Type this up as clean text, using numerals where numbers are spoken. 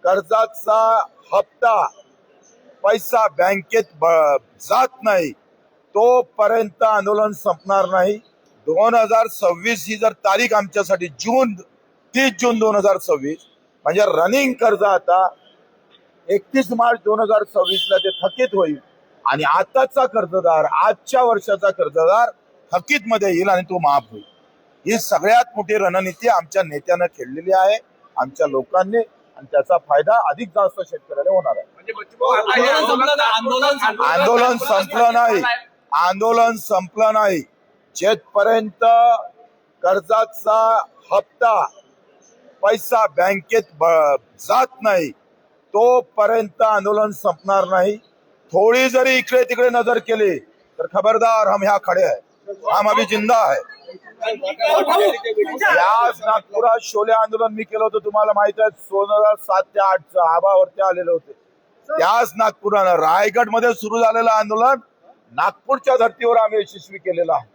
कर्जाचा हप्ता पैसा बँकेत जात नाही तोपर्यंत आंदोलन संपणार नाही। 2026 ही जर तारीख आमच्यासाठी 30 जून 2026 म्हणजे रनिंग कर्ज आता 31 मार्च 2026 ला ते थकीत होईल आणि आताचा कर्जदार आजच्या वर्षाचा कर्जदार थकीत मध्ये येईल आणि तो माफ होईल। ही सगळ्यात मोठी रणनीती आमच्या नेत्यानं खेळलेली आहे, आमच्या लोकांनी, आणि त्याचा फायदा अधिक जास्त शेतकऱ्याला होणार आहे। आंदोलन संपलं नाही जेथपर्यंत कर्जाचा हप्ता पैसा बँकेत जात नाही तोपर्यंत आंदोलन संपणार नाही। थोड़ी जरी इकडे तिकडे नजर केली तर खबरदार, हम यहाँ खड़े हैं, हम अभी जिंदा है। याच नागपुरात शोले आंदोलन मी केलं होतं, तुम्हाला माहित आहे, 2007 ते 2008 आबावरती आलेले होते। त्याच नागपुरानं रायगड मध्ये सुरू झालेलं आंदोलन नागपूरच्या धर्तीवर आम्ही यशस्वी केलेलं आहे।